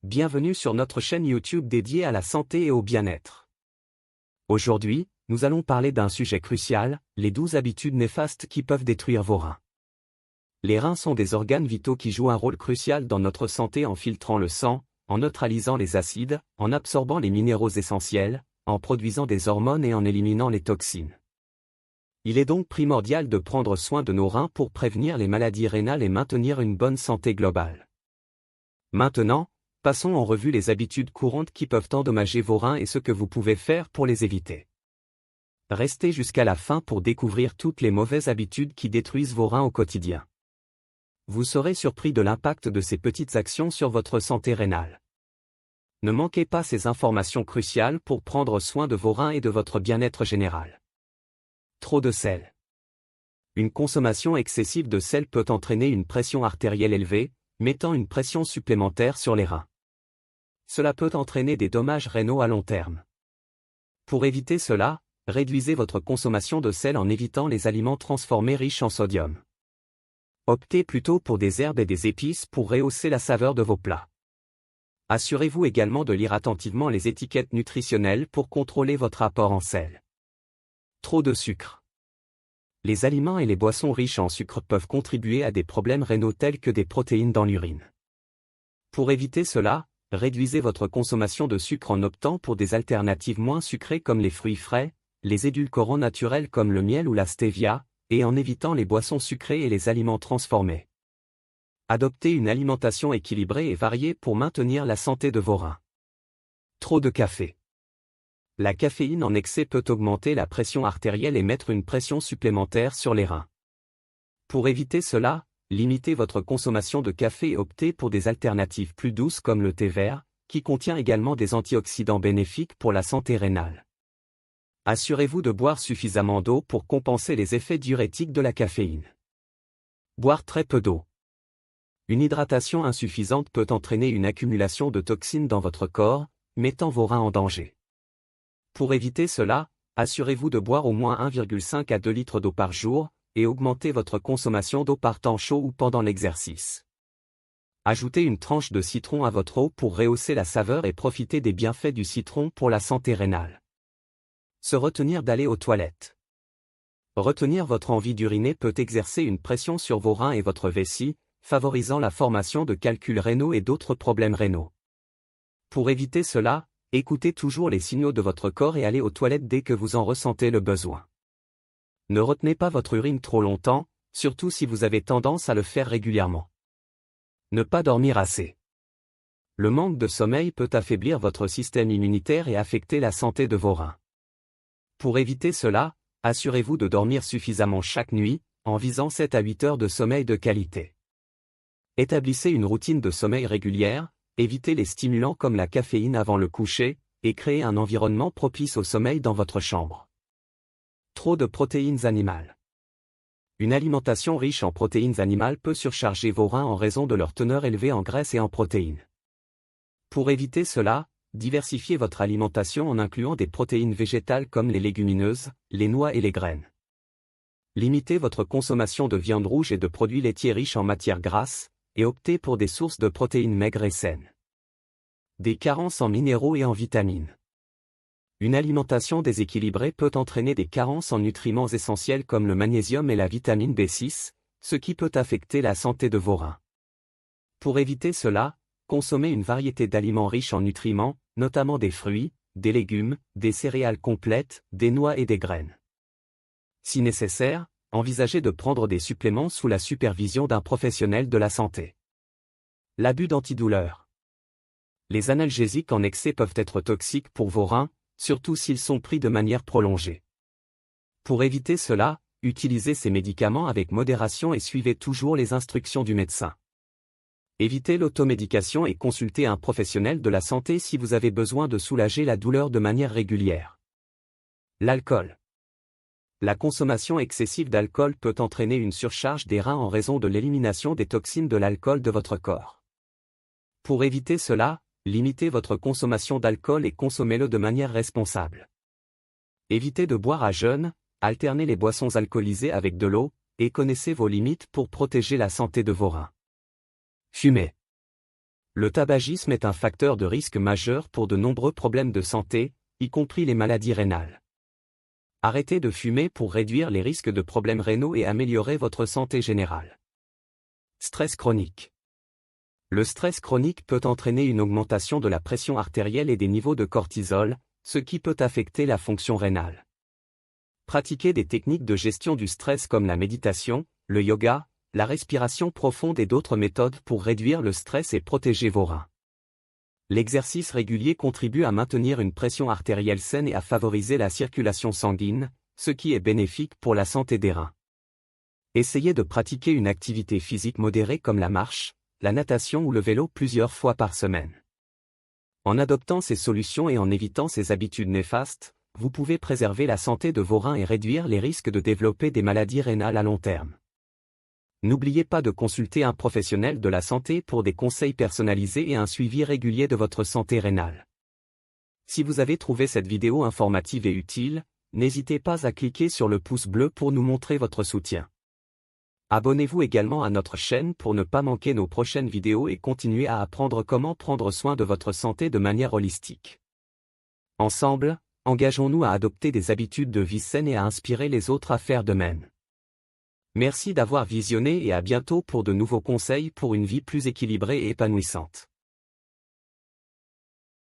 Bienvenue sur notre chaîne YouTube dédiée à la santé et au bien-être. Aujourd'hui, nous allons parler d'un sujet crucial, les 12 habitudes néfastes qui peuvent détruire vos reins. Les reins sont des organes vitaux qui jouent un rôle crucial dans notre santé en filtrant le sang, en neutralisant les acides, en absorbant les minéraux essentiels, en produisant des hormones et en éliminant les toxines. Il est donc primordial de prendre soin de nos reins pour prévenir les maladies rénales et maintenir une bonne santé globale. Maintenant, passons en revue les habitudes courantes qui peuvent endommager vos reins et ce que vous pouvez faire pour les éviter. Restez jusqu'à la fin pour découvrir toutes les mauvaises habitudes qui détruisent vos reins au quotidien. Vous serez surpris de l'impact de ces petites actions sur votre santé rénale. Ne manquez pas ces informations cruciales pour prendre soin de vos reins et de votre bien-être général. Trop de sel. Une consommation excessive de sel peut entraîner une pression artérielle élevée, mettant une pression supplémentaire sur les reins. Cela peut entraîner des dommages rénaux à long terme. Pour éviter cela, réduisez votre consommation de sel en évitant les aliments transformés riches en sodium. Optez plutôt pour des herbes et des épices pour rehausser la saveur de vos plats. Assurez-vous également de lire attentivement les étiquettes nutritionnelles pour contrôler votre apport en sel. Trop de sucre. Les aliments et les boissons riches en sucre peuvent contribuer à des problèmes rénaux tels que des protéines dans l'urine. Pour éviter cela, réduisez votre consommation de sucre en optant pour des alternatives moins sucrées comme les fruits frais, les édulcorants naturels comme le miel ou la stevia, et en évitant les boissons sucrées et les aliments transformés. Adoptez une alimentation équilibrée et variée pour maintenir la santé de vos reins. Trop de café. La caféine en excès peut augmenter la pression artérielle et mettre une pression supplémentaire sur les reins. Pour éviter cela, limitez votre consommation de café et optez pour des alternatives plus douces comme le thé vert, qui contient également des antioxydants bénéfiques pour la santé rénale. Assurez-vous de boire suffisamment d'eau pour compenser les effets diurétiques de la caféine. Boire très peu d'eau. Une hydratation insuffisante peut entraîner une accumulation de toxines dans votre corps, mettant vos reins en danger. Pour éviter cela, assurez-vous de boire au moins 1,5 à 2 litres d'eau par jour, et augmentez votre consommation d'eau par temps chaud ou pendant l'exercice. Ajoutez une tranche de citron à votre eau pour rehausser la saveur et profiter des bienfaits du citron pour la santé rénale. Se retenir d'aller aux toilettes. Retenir votre envie d'uriner peut exercer une pression sur vos reins et votre vessie, favorisant la formation de calculs rénaux et d'autres problèmes rénaux. Pour éviter cela, écoutez toujours les signaux de votre corps et allez aux toilettes dès que vous en ressentez le besoin. Ne retenez pas votre urine trop longtemps, surtout si vous avez tendance à le faire régulièrement. Ne pas dormir assez. Le manque de sommeil peut affaiblir votre système immunitaire et affecter la santé de vos reins. Pour éviter cela, assurez-vous de dormir suffisamment chaque nuit, en visant 7 à 8 heures de sommeil de qualité. Établissez une routine de sommeil régulière, évitez les stimulants comme la caféine avant le coucher, et créez un environnement propice au sommeil dans votre chambre. Trop de protéines animales. Une alimentation riche en protéines animales peut surcharger vos reins en raison de leur teneur élevée en graisse et en protéines. Pour éviter cela, diversifiez votre alimentation en incluant des protéines végétales comme les légumineuses, les noix et les graines. Limitez votre consommation de viande rouge et de produits laitiers riches en matières grasses, et optez pour des sources de protéines maigres et saines. Des carences en minéraux et en vitamines. Une alimentation déséquilibrée peut entraîner des carences en nutriments essentiels comme le magnésium et la vitamine B6, ce qui peut affecter la santé de vos reins. Pour éviter cela, consommez une variété d'aliments riches en nutriments, notamment des fruits, des légumes, des céréales complètes, des noix et des graines. Si nécessaire, envisagez de prendre des suppléments sous la supervision d'un professionnel de la santé. L'abus d'antidouleurs. Les analgésiques en excès peuvent être toxiques pour vos reins, surtout s'ils sont pris de manière prolongée. Pour éviter cela, utilisez ces médicaments avec modération et suivez toujours les instructions du médecin. Évitez l'automédication et consultez un professionnel de la santé si vous avez besoin de soulager la douleur de manière régulière. L'alcool. La consommation excessive d'alcool peut entraîner une surcharge des reins en raison de l'élimination des toxines de l'alcool de votre corps. Pour éviter cela, limitez votre consommation d'alcool et consommez-le de manière responsable. Évitez de boire à jeun, alternez les boissons alcoolisées avec de l'eau, et connaissez vos limites pour protéger la santé de vos reins. Fumer. Le tabagisme est un facteur de risque majeur pour de nombreux problèmes de santé, y compris les maladies rénales. Arrêtez de fumer pour réduire les risques de problèmes rénaux et améliorer votre santé générale. Stress chronique. Le stress chronique peut entraîner une augmentation de la pression artérielle et des niveaux de cortisol, ce qui peut affecter la fonction rénale. Pratiquez des techniques de gestion du stress comme la méditation, le yoga, la respiration profonde et d'autres méthodes pour réduire le stress et protéger vos reins. L'exercice régulier contribue à maintenir une pression artérielle saine et à favoriser la circulation sanguine, ce qui est bénéfique pour la santé des reins. Essayez de pratiquer une activité physique modérée comme la marche, la natation ou le vélo plusieurs fois par semaine. En adoptant ces solutions et en évitant ces habitudes néfastes, vous pouvez préserver la santé de vos reins et réduire les risques de développer des maladies rénales à long terme. N'oubliez pas de consulter un professionnel de la santé pour des conseils personnalisés et un suivi régulier de votre santé rénale. Si vous avez trouvé cette vidéo informative et utile, n'hésitez pas à cliquer sur le pouce bleu pour nous montrer votre soutien. Abonnez-vous également à notre chaîne pour ne pas manquer nos prochaines vidéos et continuer à apprendre comment prendre soin de votre santé de manière holistique. Ensemble, engageons-nous à adopter des habitudes de vie saines et à inspirer les autres à faire de même. Merci d'avoir visionné et à bientôt pour de nouveaux conseils pour une vie plus équilibrée et épanouissante.